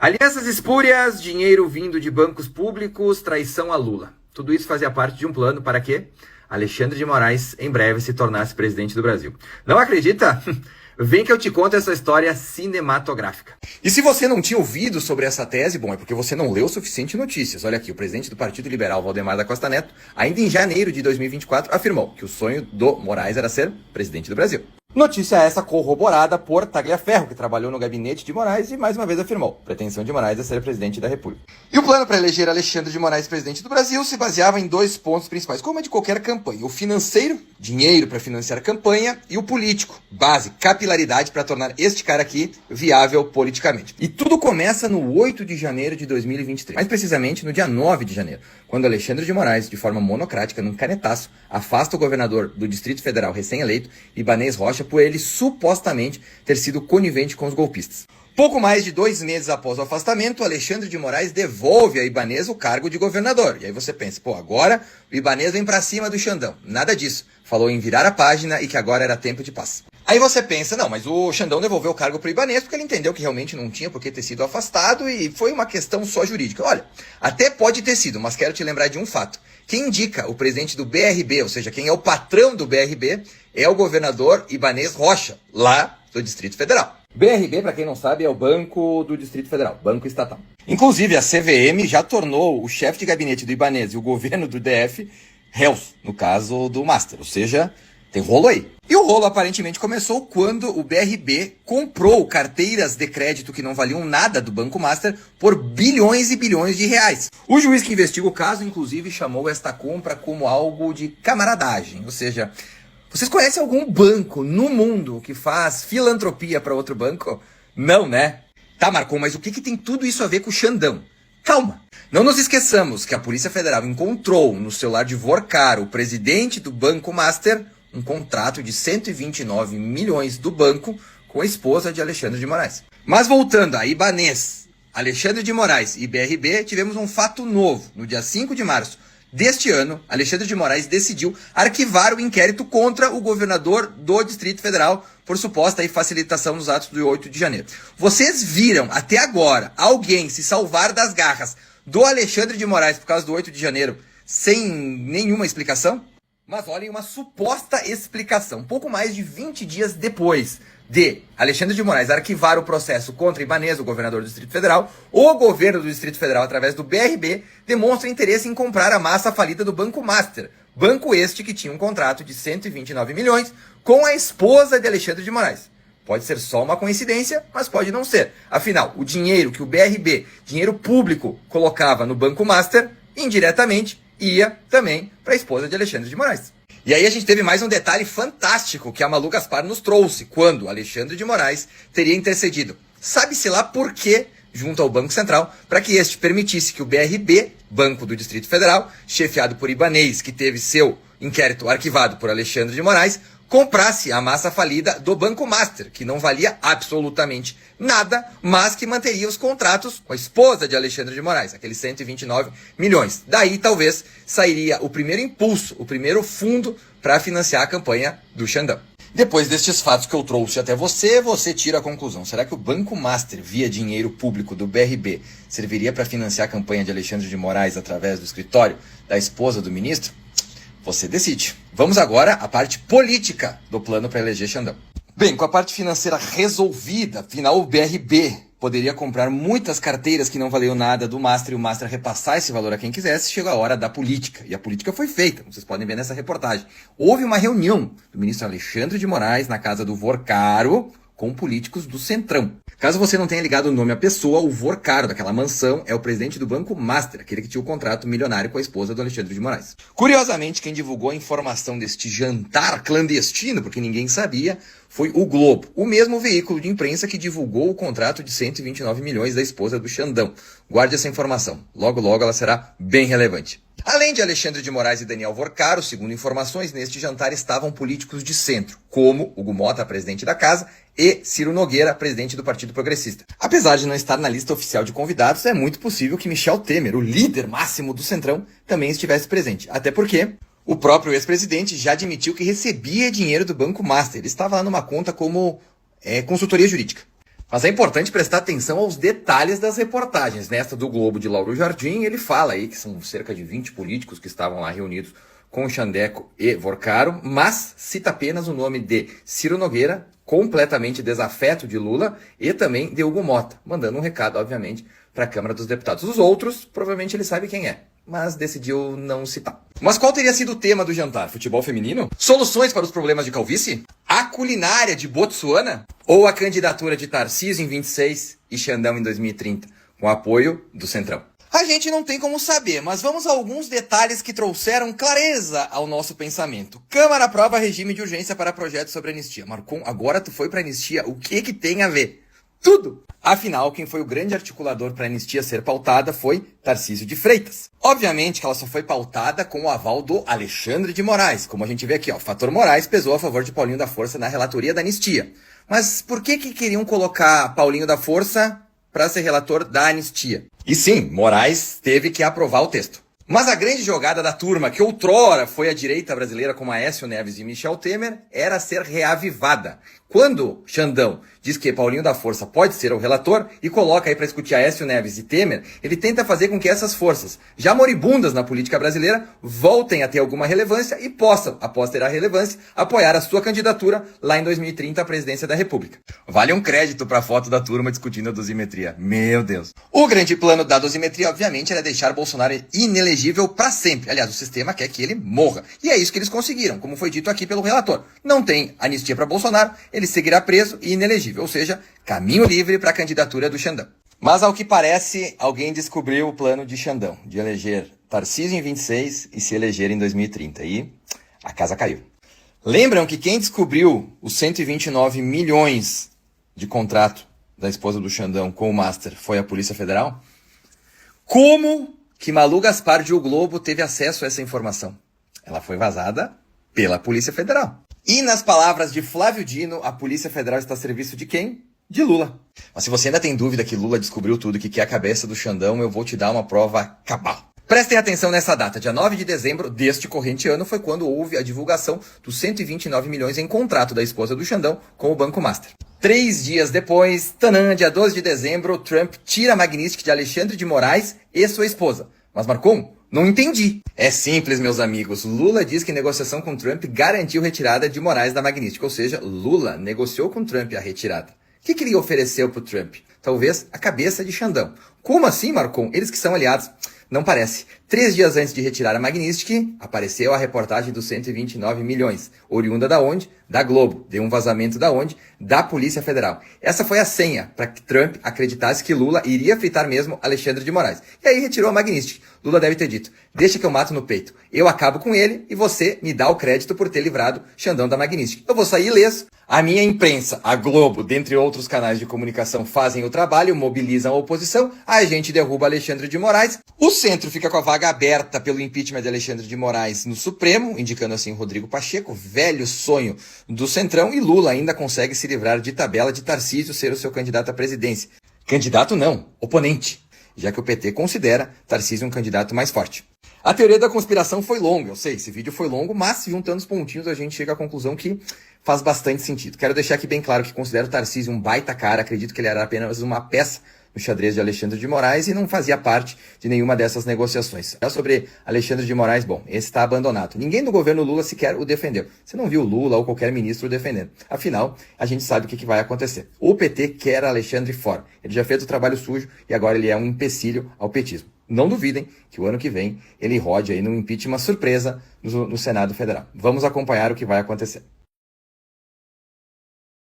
Alianças espúrias, dinheiro vindo de bancos públicos, traição a Lula. Tudo isso fazia parte de um plano para que Alexandre de Moraes em breve se tornasse presidente do Brasil. Não acredita? Vem que eu te conto essa história cinematográfica. E se você não tinha ouvido sobre essa tese, bom, é porque você não leu o suficiente notícias. Olha aqui, o presidente do Partido Liberal, Valdemar da Costa Neto, ainda em janeiro de 2024, afirmou que o sonho do Moraes era ser presidente do Brasil. Notícia essa corroborada por Tagliaferro, que trabalhou no gabinete de Moraes e mais uma vez afirmou: pretensão de Moraes é ser presidente da República. E o plano para eleger Alexandre de Moraes presidente do Brasil se baseava em dois pontos principais, como é de qualquer campanha: o financeiro, dinheiro para financiar a campanha, e o político, base, capilaridade para tornar este cara aqui viável politicamente. E tudo começa no 8 de janeiro de 2023, mais precisamente no dia 9 de janeiro, quando Alexandre de Moraes, de forma monocrática, num canetaço, afasta o governador do Distrito Federal recém-eleito, Ibanez Rocha, por ele supostamente ter sido conivente com os golpistas. Pouco mais de 2 meses após o afastamento, Alexandre de Moraes devolve a Ibanez o cargo de governador. E aí você pensa, pô, agora o Ibanez vem pra cima do Xandão. Nada disso. Falou em virar a página e que agora era tempo de paz. Aí você pensa, não, mas o Xandão devolveu o cargo pro Ibanez porque ele entendeu que realmente não tinha por que ter sido afastado e foi uma questão só jurídica. Olha, até pode ter sido, mas quero te lembrar de um fato. Quem indica o presidente do BRB, ou seja, quem é o patrão do BRB, é o governador Ibanez Rocha, lá do Distrito Federal. BRB, para quem não sabe, é o Banco do Distrito Federal, Banco Estatal. Inclusive, a CVM já tornou o chefe de gabinete do Ibanez e o governo do DF réus, no caso do Master, ou seja, tem rolo aí. E o rolo aparentemente começou quando o BRB comprou carteiras de crédito que não valiam nada do Banco Master por bilhões e bilhões de reais. O juiz que investiga o caso, inclusive, chamou esta compra como algo de camaradagem, ou seja, vocês conhecem algum banco no mundo que faz filantropia para outro banco? Não, né? Tá, Marcon, mas o que tem tudo isso a ver com o Xandão? Calma! Não nos esqueçamos que a Polícia Federal encontrou no celular de Vorcaro, o presidente do Banco Master, um contrato de 129 milhões do banco com a esposa de Alexandre de Moraes. Mas voltando a Ibanez, Alexandre de Moraes e BRB, tivemos um fato novo. No dia 5 de março deste ano, Alexandre de Moraes decidiu arquivar o inquérito contra o governador do Distrito Federal por suposta facilitação nos atos do 8 de janeiro. Vocês viram até agora alguém se salvar das garras do Alexandre de Moraes por causa do 8 de janeiro sem nenhuma explicação? Mas olhem uma suposta explicação. Pouco mais de 20 dias depois de Alexandre de Moraes arquivar o processo contra Ibanez, o governador do Distrito Federal, o governo do Distrito Federal, através do BRB, demonstra interesse em comprar a massa falida do Banco Master. Banco este que tinha um contrato de 129 milhões com a esposa de Alexandre de Moraes. Pode ser só uma coincidência, mas pode não ser. Afinal, o dinheiro que o BRB, dinheiro público, colocava no Banco Master, indiretamente, ia também para a esposa de Alexandre de Moraes. E aí a gente teve mais um detalhe fantástico que a Malu Gaspar nos trouxe, quando Alexandre de Moraes teria intercedido, sabe-se lá por quê, junto ao Banco Central, para que este permitisse que o BRB, Banco do Distrito Federal, chefiado por Ibanez, que teve seu inquérito arquivado por Alexandre de Moraes, comprasse a massa falida do Banco Master, que não valia absolutamente nada, mas que manteria os contratos com a esposa de Alexandre de Moraes, aqueles 129 milhões. Daí, talvez, sairia o primeiro impulso, o primeiro fundo para financiar a campanha do Xandão. Depois destes fatos que eu trouxe até você, você tira a conclusão. Será que o Banco Master, via dinheiro público do BRB, serviria para financiar a campanha de Alexandre de Moraes através do escritório da esposa do ministro? Você decide. Vamos agora à parte política do plano para eleger Xandão. Bem, com a parte financeira resolvida, afinal o BRB poderia comprar muitas carteiras que não valiam nada do Master e o Master repassar esse valor a quem quisesse, chegou a hora da política. E a política foi feita, vocês podem ver nessa reportagem. Houve uma reunião do ministro Alexandre de Moraes na casa do Vorcaro com políticos do Centrão. Caso você não tenha ligado o nome à pessoa, o Vorcaro daquela mansão é o presidente do Banco Master, aquele que tinha o contrato milionário com a esposa do Alexandre de Moraes. Curiosamente, quem divulgou a informação deste jantar clandestino, porque ninguém sabia, foi o Globo, o mesmo veículo de imprensa que divulgou o contrato de 129 milhões da esposa do Xandão. Guarde essa informação, logo logo ela será bem relevante. Além de Alexandre de Moraes e Daniel Vorcaro, segundo informações, neste jantar estavam políticos de centro, como Hugo Mota, presidente da casa, e Ciro Nogueira, presidente do Partido Progressista. Apesar de não estar na lista oficial de convidados, é muito possível que Michel Temer, o líder máximo do Centrão, também estivesse presente. Até porque o próprio ex-presidente já admitiu que recebia dinheiro do Banco Master. Ele estava lá numa conta como consultoria jurídica. Mas é importante prestar atenção aos detalhes das reportagens. Nesta do Globo de Lauro Jardim, ele fala aí que são cerca de 20 políticos que estavam lá reunidos com Chandeco e Vorcaro, mas cita apenas o nome de Ciro Nogueira, completamente desafeto de Lula, e também de Hugo Mota, mandando um recado, obviamente, para a Câmara dos Deputados. Os outros, provavelmente ele sabe quem é, mas decidiu não citar. Mas qual teria sido o tema do jantar? Futebol feminino? Soluções para os problemas de calvície? A culinária de Botsuana? Ou a candidatura de Tarcísio em 26 e Xandão em 2030, com apoio do Centrão? A gente não tem como saber, mas vamos a alguns detalhes que trouxeram clareza ao nosso pensamento. Câmara aprova regime de urgência para projeto sobre anistia. Marcon, agora tu foi para anistia, o que tem a ver? Tudo! Afinal, quem foi o grande articulador para a anistia ser pautada foi Tarcísio de Freitas. Obviamente que ela só foi pautada com o aval do Alexandre de Moraes. Como a gente vê aqui, ó, o fator Moraes pesou a favor de Paulinho da Força na relatoria da anistia. Mas por que queriam colocar Paulinho da Força para ser relator da anistia? E sim, Moraes teve que aprovar o texto. Mas a grande jogada da turma, que outrora foi a direita brasileira como Aécio Neves e Michel Temer, era ser reavivada. Quando Xandão diz que Paulinho da Força pode ser o relator e coloca aí para discutir Aécio Neves e Temer, ele tenta fazer com que essas forças, já moribundas na política brasileira, voltem a ter alguma relevância e possam, após ter a relevância, apoiar a sua candidatura lá em 2030 à presidência da República. Vale um crédito para a foto da turma discutindo a dosimetria. Meu Deus. O grande plano da dosimetria, obviamente, era deixar Bolsonaro inelegível para sempre. Aliás, o sistema quer que ele morra. E é isso que eles conseguiram, como foi dito aqui pelo relator. Não tem anistia para Bolsonaro, ele seguirá preso e inelegível, ou seja, caminho livre para a candidatura do Xandão. Mas ao que parece, alguém descobriu o plano de Xandão, de eleger Tarcísio em 26 e se eleger em 2030. E a casa caiu. Lembram que quem descobriu os 129 milhões de contrato da esposa do Xandão com o Master foi a Polícia Federal? Como que Malu Gaspar de O Globo teve acesso a essa informação? Ela foi vazada pela Polícia Federal. E nas palavras de Flávio Dino, a Polícia Federal está a serviço de quem? De Lula. Mas se você ainda tem dúvida que Lula descobriu tudo, que é a cabeça do Xandão, eu vou te dar uma prova cabal. Prestem atenção nessa data. Dia 9 de dezembro deste corrente ano foi quando houve a divulgação dos 129 milhões em contrato da esposa do Xandão com o Banco Master. 3 dias depois, dia 12 de dezembro, Trump tira a Magnitsky de Alexandre de Moraes e sua esposa. Mas Marcon, não entendi. É simples, meus amigos. Lula diz que negociação com Trump garantiu retirada de Moraes da Magnitsky. Ou seja, Lula negociou com Trump a retirada. O que ele ofereceu para o Trump? Talvez a cabeça de Xandão. Como assim, Marcon? Eles que são aliados. Não parece. 3 dias antes de retirar a Magnitsky, apareceu a reportagem dos 129 milhões. Oriunda da onde? Da Globo. Deu um vazamento da onde? Da Polícia Federal. Essa foi a senha para que Trump acreditasse que Lula iria fritar mesmo Alexandre de Moraes. E aí retirou a Magnitsky. Lula deve ter dito, deixa que eu mato no peito. Eu acabo com ele e você me dá o crédito por ter livrado Xandão da Magnitsky. Eu vou sair ileso. A minha imprensa, a Globo, dentre outros canais de comunicação, fazem o trabalho, mobilizam a oposição, a gente derruba Alexandre de Moraes, o centro fica com a vaga aberta pelo impeachment de Alexandre de Moraes no Supremo, indicando assim Rodrigo Pacheco, velho sonho do Centrão, e Lula ainda consegue se livrar de tabela de Tarcísio ser o seu candidato à presidência. Candidato não, oponente, já que o PT considera Tarcísio um candidato mais forte. A teoria da conspiração foi longa, eu sei, esse vídeo foi longo, mas juntando os pontinhos a gente chega à conclusão que faz bastante sentido. Quero deixar aqui bem claro que considero o Tarcísio um baita cara, acredito que ele era apenas uma peça no xadrez de Alexandre de Moraes e não fazia parte de nenhuma dessas negociações. Sobre Alexandre de Moraes, bom, esse está abandonado. Ninguém do governo Lula sequer o defendeu. Você não viu o Lula ou qualquer ministro o defendendo. Afinal, a gente sabe o que vai acontecer. O PT quer Alexandre fora. Ele já fez o trabalho sujo e agora ele é um empecilho ao petismo. Não duvidem que o ano que vem ele rode aí no impeachment surpresa no Senado Federal. Vamos acompanhar o que vai acontecer.